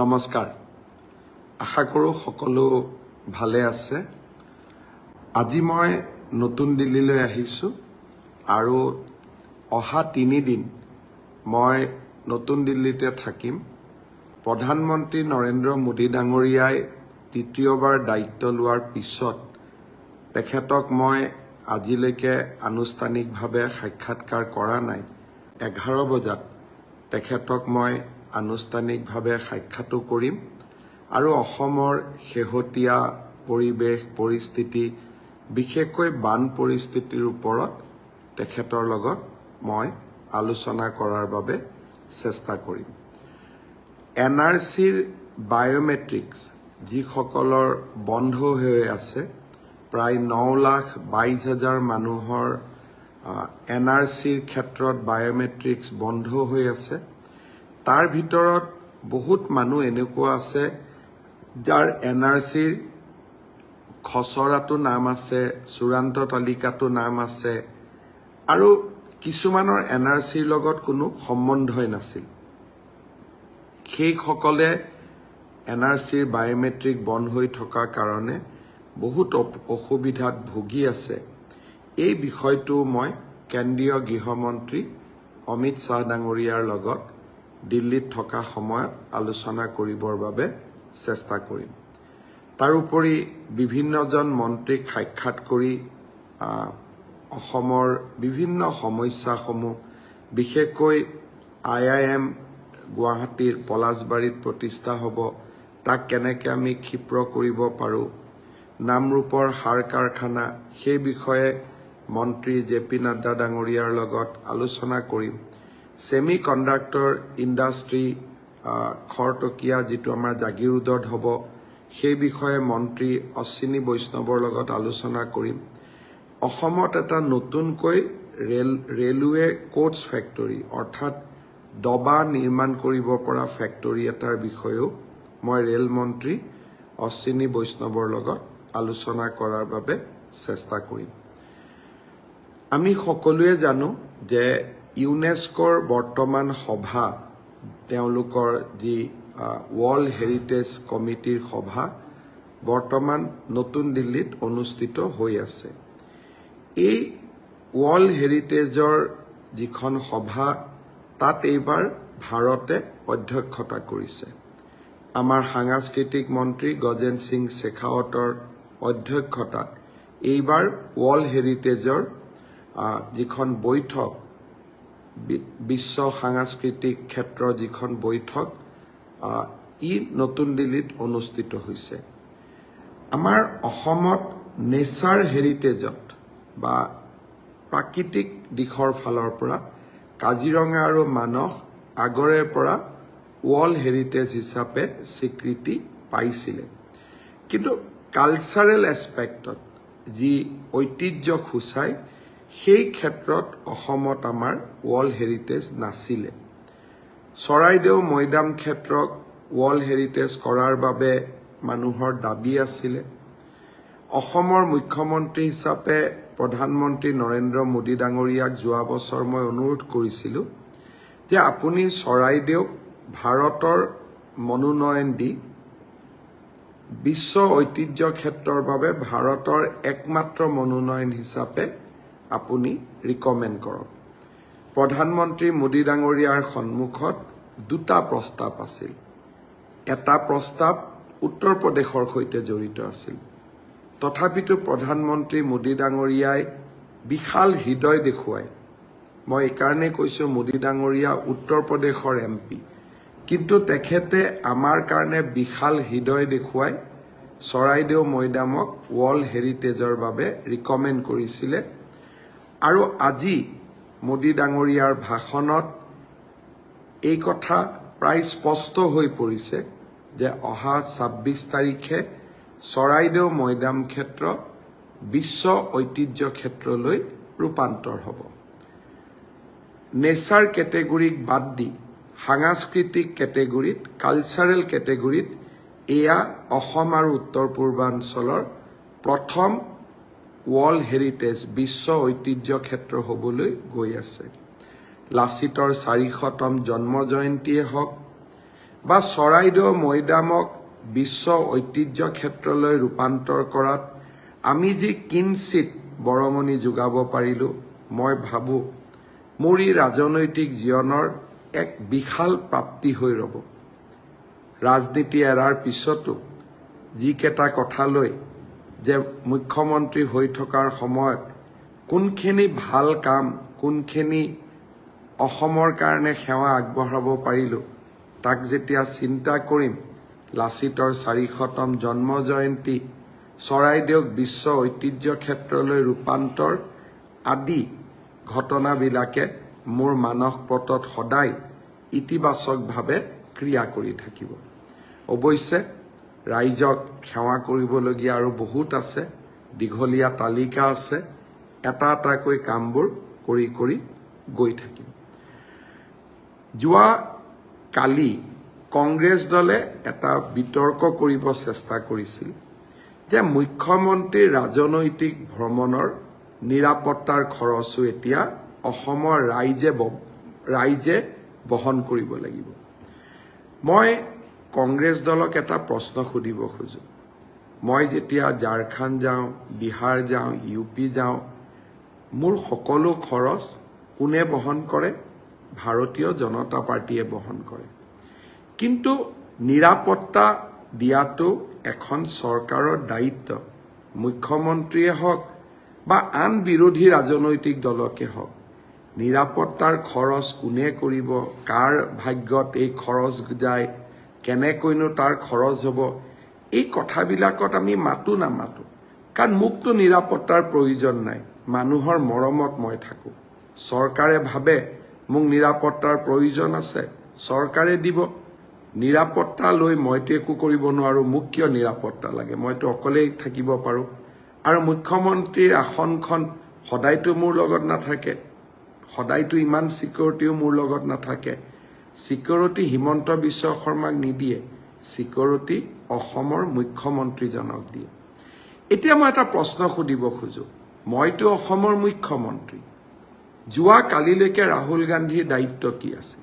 নমস্কাৰ আশা কৰোঁ সকলো ভালে আছে আজি মই নতুন দিল্লীলৈ আহিছোঁ আৰু অহা 3 দিন মই নতুন দিল্লীতে থাকিম প্ৰধানমন্ত্ৰী নৰেন্দ্ৰ মোদী ডাঙৰীয়াই তৃতীয়বাৰ দায়িত্ব লোৱাৰ পিছত তেখেতক মই আজিলৈকে আনুষ্ঠানিকভাৱে সাক্ষাৎকাৰ কৰা নাই 11 বজাত তেখেতক মই আনুষ্ঠানিকভাৱে সাক্ষাৎ কৰিম আৰু অসমৰ শেহতীয়া পৰিৱেশ পৰিস্থিতি বিশেষকৈ বান পৰিস্থিতিৰ ওপৰত তেখেতৰ লগত মই আলোচনা কৰাৰ বাবে চেষ্টা কৰিম এনআৰচিৰ বায়োমেট্ৰিক্স যিসকলৰ বন্ধ হৈ আছে প্ৰায় 9,22,000 মানুহৰ এনআৰচিৰ ক্ষেত্ৰত বায়োমেট্ৰিক্স বন্ধ হৈ আছে তাৰ ভিতৰত বহুত মানুহ এনেকুৱা আছে যাৰ এনআৰচিৰ খসৰাটো নাম আছে চূড়ান্ত তালিকাটো নাম আছে আৰু কিছুমানৰ এনআৰচিৰ লগত কোনো সম্বন্ধই নাছিল সেইসকলে এনআৰচিৰ বায়োমেট্ৰিক বন্ধ হৈ থকা কাৰণে বহুত অসুবিধাত ভুগি আছে এই বিষয়টো মই কেন্দ্ৰীয় গৃহমন্ত্ৰী অমিত শাহ ডাঙৰীয়াৰ লগত দিল্লীত থকা সময়ত আলোচনা কৰিবৰ বাবে চেষ্টা কৰিম তাৰোপৰি বিভিন্নজন মন্ত্ৰীক সাক্ষাৎ কৰি অসমৰ বিভিন্ন সমস্যাসমূহ বিশেষকৈ IIM গুৱাহাটীৰ পলাশবাৰীত প্ৰতিষ্ঠা হ'ব তাক কেনেকৈ আমি ক্ষিপ্ৰ কৰিব পাৰোঁ নামৰূপৰ সাৰ কাৰখানা সেই বিষয়ে মন্ত্ৰী JP নাড্ডা ডাঙৰীয়াৰ লগত আলোচনা কৰিম সেমি কণ্ডাক্টৰ ইণ্ডাষ্ট্ৰি খৰতকীয়া যিটো আমাৰ জাগিৰোডত হ'ব সেই বিষয়ে মন্ত্ৰী অশ্বিনী বৈষ্ণৱৰ লগত আলোচনা কৰিম অসমত এটা নতুনকৈ ৰেলৱে কোচ ফেক্টৰী অৰ্থাৎ ডবা নিৰ্মাণ কৰিব পৰা ফেক্টৰী এটাৰ বিষয়েও মই ৰেল মন্ত্ৰী অশ্বিনী বৈষ্ণৱৰ লগত আলোচনা কৰাৰ বাবে চেষ্টা কৰিম আমি সকলোৱে জানো যে ইউনেস্কোৰ বৰ্তমান সভা তেওঁলোকৰ যি ৱৰ্ল্ড হেৰিটেজ কমিটিৰ সভা বৰ্তমান নতুন দিল্লীত অনুষ্ঠিত হৈ আছে এই ৱৰ্ল্ড হেৰিটেজৰ যিখন সভা তাত এইবাৰ ভাৰতে অধ্যক্ষতা কৰিছে আমাৰ সাংস্কৃতিক মন্ত্ৰী গজেন সিং শেখাৱতৰ অধ্যক্ষতাত এইবাৰ ৱৰ্ল্ড হেৰিটেজৰ যিখন বৈঠক বিশ্ব সাংস্কৃতিক ক্ষেত্ৰৰ যিখন বৈঠক ই নতুন দিল্লীত অনুষ্ঠিত হৈছে আমাৰ অসমত নেচাৰ হেৰিটেজত বা প্ৰাকৃতিক দিশৰ ফালৰ পৰা কাজিৰঙা আৰু মানস আগৰে পৰা ৱৰ্ল্ড হেৰিটেজ হিচাপে স্বীকৃতি পাইছিলে কিন্তু কালচাৰেল এছপেক্টত যি ঐতিহ্য সূচায় সেই ক্ষেত্ৰত অসমত আমাৰ ৱৰ্ল্ড হেৰিটেজ নাছিলে চৰাইদেউ মৈদাম ক্ষেত্ৰক ৱৰ্ল্ড হেৰিটেজ কৰাৰ বাবে মানুহৰ দাবী আছিলে অসমৰ মুখ্যমন্ত্ৰী হিচাপে প্ৰধানমন্ত্ৰী নৰেন্দ্ৰ মোদী ডাঙৰীয়াক যোৱা বছৰ মই অনুৰোধ কৰিছিলোঁ যে আপুনি চৰাইদেউক ভাৰতৰ মনোনয়ন দি বিশ্ব ঐতিহ্য ক্ষেত্ৰৰ বাবে ভাৰতৰ একমাত্ৰ মনোনয়ন হিচাপে আপুনি ৰিকমেণ্ড কৰক প্ৰধানমন্ত্ৰী মোদী ডাঙৰীয়াৰ সন্মুখত দুটা প্ৰস্তাৱ আছিল এটা প্ৰস্তাৱ উত্তৰ প্ৰদেশৰ সৈতে জড়িত আছিল তথাপিতো প্ৰধানমন্ত্ৰী মোদী ডাঙৰীয়াই বিশাল হৃদয় দেখুৱাই মই এইকাৰণে কৈছোঁ মোদী ডাঙৰীয়া উত্তৰ প্ৰদেশৰ MP কিন্তু তেখেতে আমাৰ কাৰণে বিশাল হৃদয় দেখুৱাই চৰাইদেউ মৈদামক ৱৰ্ল্ড হেৰিটেজৰ বাবে ৰিকমেণ্ড কৰিছিলে আৰু আজি মোদী ডাঙৰীয়াৰ ভাষণত এই কথা প্ৰায় স্পষ্ট হৈ পৰিছে যে অহা 26 তাৰিখে চৰাইদেউ মৈদাম ক্ষেত্ৰ বিশ্ব ঐতিহ্য ক্ষেত্ৰলৈ ৰূপান্তৰ হ'ব নেচাৰ কেটেগৰীক বাদ দি সাংস্কৃতিক কেটেগৰীত কালচাৰেল কেটেগৰীত এয়া অসম আৰু উত্তৰ পূৰ্বাঞ্চলৰ প্ৰথম ৱৰ্ল্ড হেৰিটেজ বিশ্ব ঐতিহ্য ক্ষেত্ৰ হ'বলৈ গৈ আছে লাচিতৰ 400তম জন্ম জয়ন্তীয়ে হওক বা চৰাইদেউ মৈদামক বিশ্ব ঐতিহ্য ক্ষেত্ৰলৈ ৰূপান্তৰ কৰাত আমি যি কিঞ্চিত বৰঙণি যোগাব পাৰিলোঁ, মই ভাবোঁ মোৰ এই ৰাজনৈতিক জীৱনৰ এক বিশাল প্ৰাপ্তি হৈ ৰ'ব। ৰাজনীতি এৰাৰ পিছতো যিকেইটা কথালৈ যে মুখ্যমন্ত্ৰী হৈ থকাৰ সময়ত কোনখিনি ভাল কাম, কোনখিনি অসমৰ কাৰণে সেৱা আগবঢ়াব পাৰিলোঁ, তাক যেতিয়া চিন্তা কৰিম, লাচিতৰ 400তম জন্ম জয়ন্তী, চৰাইদেউক বিশ্ব ঐতিহ্য ক্ষেত্ৰলৈ ৰূপান্তৰ আদি ঘটনাবিলাকে মোৰ মানস পটত সদায় ইতিবাচকভাৱে ক্ৰিয়া কৰি থাকিব। অৱশ্যে ৰাইজক সেৱা কৰিবলগীয়া আৰু বহুত আছে, দীঘলীয়া তালিকা আছে, এটা এটাকৈ কামবোৰ কৰি কৰি গৈ থাকিম। যোৱা কালি কংগ্ৰেছ দলে এটা বিতৰ্ক কৰিব চেষ্টা কৰিছিল যে মুখ্যমন্ত্ৰীৰ ৰাজনৈতিক ভ্ৰমণৰ নিৰাপত্তাৰ খৰচো এতিয়া অসমৰ ৰাইজে বহন কৰিব লাগিব। মই কংগ্ৰেছ দলক এটা প্ৰশ্ন সুধিব খোজোঁ। মই যেতিয়া ঝাৰখণ্ড যাওঁ, বিহাৰ যাওঁ, UP যাওঁ, মোৰ সকলো খৰচ কোনে বহন কৰে? ভাৰতীয় জনতা পাৰ্টীয়ে বহন কৰে। কিন্তু নিৰাপত্তা দিয়াটো এখন চৰকাৰৰ দায়িত্ব। মুখ্যমন্ত্ৰীয়ে হওক বা আন বিৰোধী ৰাজনৈতিক দলকে হওক, নিৰাপত্তাৰ খৰচ কোনে কৰিব, কাৰ ভাগ্যত এই খৰচ যায়, কেনেকৈনো তাৰ খৰচ হ'ব, এই কথাবিলাকত আমি মাতো নামাতো। কাৰণ মোকতো নিৰাপত্তাৰ প্ৰয়োজন নাই, মানুহৰ মৰমত মই থাকোঁ। চৰকাৰে ভাবে মোক নিৰাপত্তাৰ প্ৰয়োজন আছে, চৰকাৰে দিব। নিৰাপত্তা লৈ মইতো একো কৰিব নোৱাৰোঁ, মোক কিয় নিৰাপত্তা লাগে? মইতো অকলেই থাকিব পাৰোঁ। আৰু মুখ্যমন্ত্ৰীৰ আসনখন সদায়তো মোৰ লগত নাথাকে, সদায়তো ইমান ছিকিউৰিটিও মোৰ লগত নাথাকে। ছিকিউৰিটি হিমন্ত বিশ্ব শৰ্মাক নিদিয়ে, ছিকিউৰিটি অসমৰ মুখ্যমন্ত্ৰীজনক দিয়ে। এতিয়া মই এটা প্ৰশ্ন সুধিব খোজোঁ। মইতো অসমৰ মুখ্যমন্ত্ৰী। যোৱা কালিলৈকে ৰাহুল গান্ধীৰ দায়িত্ব কি আছিল?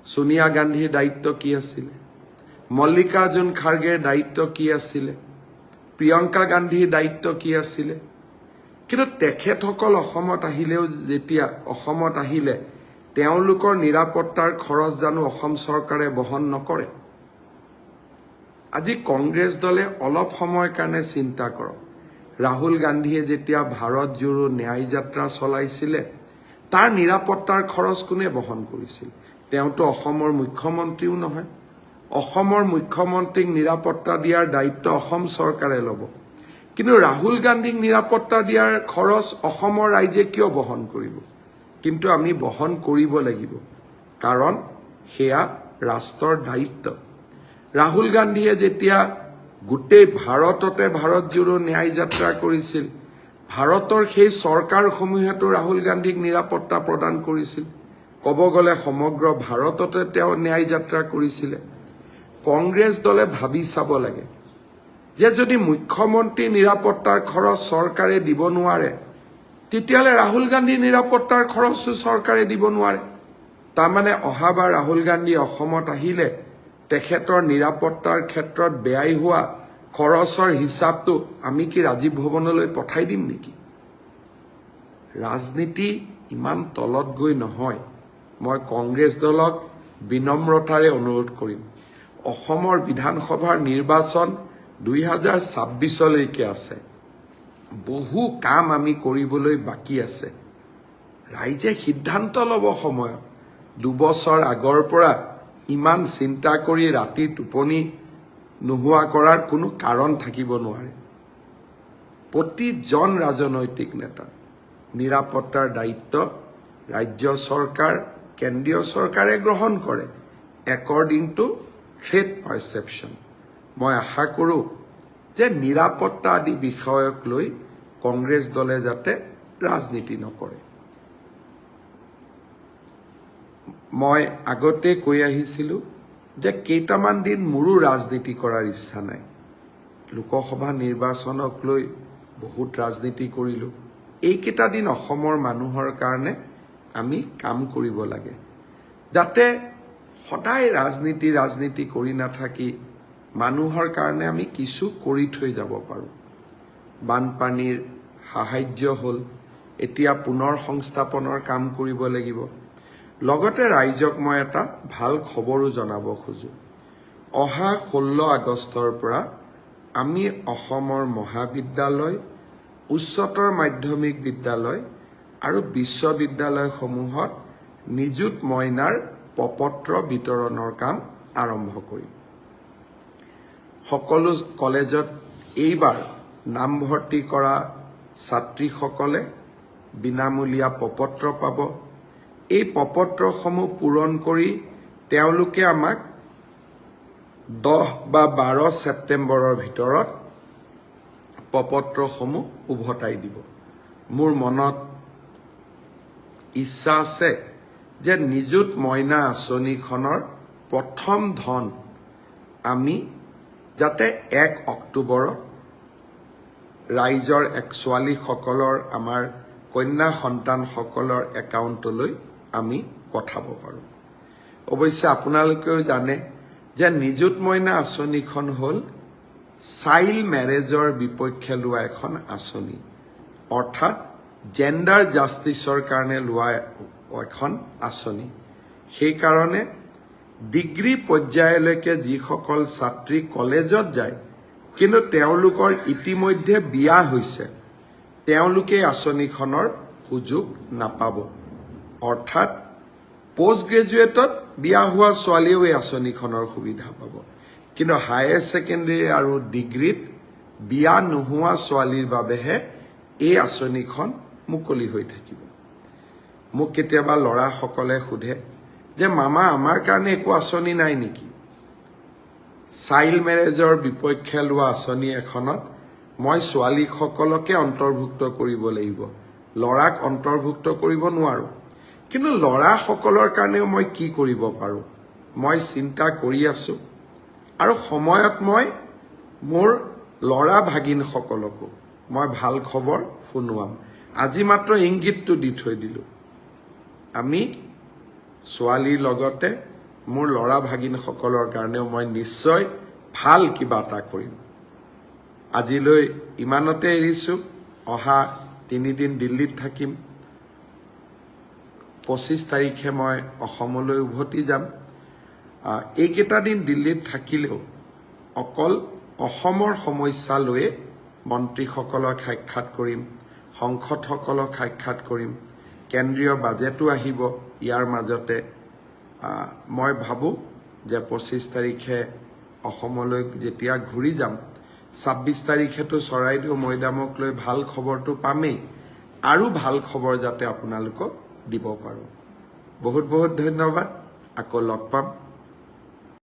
সোনিয়া গান্ধীৰ দায়িত্ব কি আছিলে? মল্লিকাৰ্জুন খাৰ্গেৰ দায়িত্ব কি আছিলে? প্ৰিয়ংকা গান্ধীৰ দায়িত্ব কি আছিলে? কিন্তু তেখেতসকল অসমত আহিলে তেওঁলোকৰ নিৰাপত্তাৰ খৰচ জানো অসম চৰকাৰে বহন নকৰে? আজি কংগ্ৰেছ দলে অলপ সময়ৰ কাৰণে চিন্তা কৰক। ৰাহুল গান্ধীয়ে যেতিয়া ভাৰত জোড়ো ন্যায় যাত্ৰা চলাইছিলে, তাৰ নিৰাপত্তাৰ খৰচ কোনে বহন কৰিছিল? তেওঁতো অসমৰ মুখ্যমন্ত্ৰীও নহয়। অসমৰ মুখ্যমন্ত্ৰীক নিৰাপত্তা দিয়াৰ দায়িত্ব অসম চৰকাৰে ল'ব। কিন্তু ৰাহুল গান্ধীক নিৰাপত্তা দিয়াৰ খৰচ অসমৰ ৰাইজে কিয় বহন কৰিব? কিন্তু আমি বহন কৰিব লাগিব, কাৰণ সেয়া ৰাষ্ট্ৰৰ দায়িত্ব। ৰাহুল গান্ধীয়ে যেতিয়া গোটেই ভাৰততে ভাৰত জোড়ো ন্যায় যাত্ৰা কৰিছিল, ভাৰতৰ সেই চৰকাৰসমূহেতো ৰাহুল গান্ধীক নিৰাপত্তা প্ৰদান কৰিছিল। ক'ব গ'লে সমগ্ৰ ভাৰততে তেওঁ ন্যায় যাত্ৰা কৰিছিলে। কংগ্ৰেছ দলে ভাবি চাব লাগে যে যদি মুখ্যমন্ত্ৰী নিৰাপত্তাৰ খৰচ চৰকাৰে দিব নোৱাৰে, তেতিয়াহ'লে ৰাহুল গান্ধীৰ নিৰাপত্তাৰ খৰচো চৰকাৰে দিব নোৱাৰে। তাৰমানে অহাবাৰ ৰাহুল গান্ধী অসমত আহিলে তেখেতৰ নিৰাপত্তাৰ ক্ষেত্ৰত ব্যয় হোৱা খৰচৰ হিচাপটো আমি কি ৰাজীৱ ভৱনলৈ পঠাই দিম নেকি? ৰাজনীতি ইমান তলত গৈ নহয়। মই কংগ্ৰেছ দলক বিনম্ৰতাৰে অনুৰোধ কৰিম, অসমৰ বিধানসভাৰ নিৰ্বাচন 2026লৈকে আছে। বহু কাম আমি কৰিবলৈ বাকী আছে। ৰাইজে সিদ্ধান্ত ল'ব সময়ত। 2 বছৰ আগৰ পৰা ইমান চিন্তা কৰি ৰাতি টোপনি নোহোৱা কৰাৰ কোনো কাৰণ থাকিব নোৱাৰে। প্ৰতিজন ৰাজনৈতিক নেতা নিৰাপত্তাৰ দায়িত্ব ৰাজ্য চৰকাৰ, কেন্দ্ৰীয় চৰকাৰে গ্ৰহণ কৰে একৰ্ডিং টু থ্ৰেট পাৰচেপশ্যন। মই আশা কৰোঁ যে নিৰাপত্তা আদি বিষয়ক লৈ কংগ্ৰেছ দলে যাতে ৰাজনীতি নকৰে। মই আগতে কৈ আহিছিলোঁ যে কেইটামান দিন মোৰো ৰাজনীতি কৰাৰ ইচ্ছা নাই। লোকসভা নিৰ্বাচনক লৈ বহুত ৰাজনীতি কৰিলোঁ। এইকেইটা দিন অসমৰ মানুহৰ কাৰণে আমি কাম কৰিব লাগে, যাতে সদায় ৰাজনীতি কৰি নাথাকি মানুহৰ কাৰণে আমি কিছু কৰি থৈ যাব পাৰোঁ। বানপানীৰ সাহায্য হ'ল, এতিয়া পুনৰ সংস্থাপনৰ কাম কৰিব লাগিব। লগতে ৰাইজক মই এটা ভাল খবৰো জনাব খোজো। অহা 16 আগষ্টৰ পৰা আমি অসমৰ মহাবিদ্যালয়, উচ্চতৰ মাধ্যমিক বিদ্যালয় আৰু বিশ্ববিদ্যালয়সমূহত নিযুত মইনাৰ প্ৰপত্ৰ বিতৰণৰ কাম আৰম্ভ কৰিম। সকলো কলেজত এইবাৰ নামভৰ্তি কৰা ছাত্ৰীসকলে বিনামূলীয়া প্ৰপত্ৰ পাব। এই প্ৰপত্ৰসমূহ পূৰণ কৰি তেওঁলোকে আমাক 10 বা 12 ছেপ্টেম্বৰৰ ভিতৰত প্ৰপত্ৰসমূহ উভতাই দিব। মোৰ মনত ইচ্ছা আছে যে নিযুত মইনা আঁচনিখনৰ প্ৰথম ধন আমি যাতে 1 অক্টোবৰত ৰাইজৰ ছোৱালীসকলৰ, আমাৰ কন্যা সন্তানসকলৰ একাউণ্টলৈ আমি পঠাব পাৰোঁ। অৱশ্যে আপোনালোকেও জানে যে নিযুত মইনা আঁচনিখন হ'ল চাইল্ড মেৰেজৰ বিপক্ষে লোৱা এখন আঁচনি, অৰ্থাৎ জেণ্ডাৰ জাষ্টিছৰ কাৰণে লোৱা এখন আঁচনি। সেইকাৰণে ডিগ্ৰী পৰ্যায়লৈকে যিসকল ছাত্ৰী কলেজত যায় কিন্তু তেওঁলোকৰ ইতিমধ্যে বিয়া হৈছে, তেওঁলোকে আঁচনিখনৰ সুযোগ নাপাব। অৰ্থাৎ পোষ্ট গ্ৰেজুৱেটত বিয়া হোৱা ছোৱালীয়েও এই আঁচনিখনৰ সুবিধা পাব, কিন্তু হায়াৰ ছেকেণ্ডেৰী আৰু ডিগ্ৰীত বিয়া নোহোৱা ছোৱালীৰ বাবেহে এই আঁচনিখন মুকলি হৈ থাকিব। মোক কেতিয়াবা ল'ৰাসকলে সোধে যে মামা, আমাৰ কাৰণে একো আঁচনি নাই নেকি? চাইল্ড মেৰেজৰ বিপক্ষে লোৱা আঁচনি এখনত মই ছোৱালীসকলকে অন্তৰ্ভুক্ত কৰিব লাগিব, ল'ৰাক অন্তৰ্ভুক্ত কৰিব নোৱাৰোঁ। কিন্তু ল'ৰাসকলৰ কাৰণেও মই কি কৰিব পাৰোঁ, মই চিন্তা কৰি আছোঁ। আৰু সময়ত মই মোৰ ল'ৰা ভাগিনসকলকো মই ভাল খবৰ শুনোৱাম। আজি মাত্ৰ ইংগিতটো দি থৈ দিলোঁ, আমি ছোৱালীৰ লগতে মোৰ ল'ৰা ভাগিনসকলৰ কাৰণেও মই নিশ্চয় ভাল কিবা এটা কৰিম। আজিলৈ ইমানতে এৰিছোঁ। অহা 3 দিন দিল্লীত থাকিম। 25 তাৰিখে মই অসমলৈ উভতি যাম। এইকেইটা দিন দিল্লীত থাকিলেও অকল অসমৰ সমস্যা লৈয়ে মন্ত্ৰীসকলক সাক্ষাৎ কৰিম, সংসদসকলক সাক্ষাৎ কৰিম, কেন্দ্ৰীয় বাজেটো আহিব। ইয়াৰ মাজতে মই ভাবোঁ যে 25 তাৰিখে অসমলৈ যেতিয়া ঘূৰি যাম, 26 তাৰিখেতো চৰাইদেউ মৈদামক লৈ ভাল খবৰটো পামেই, আৰু ভাল খবৰ যাতে আপোনালোকক দিব পাৰোঁ। বহুত বহুত ধন্যবাদ। আকৌ লগ পাম।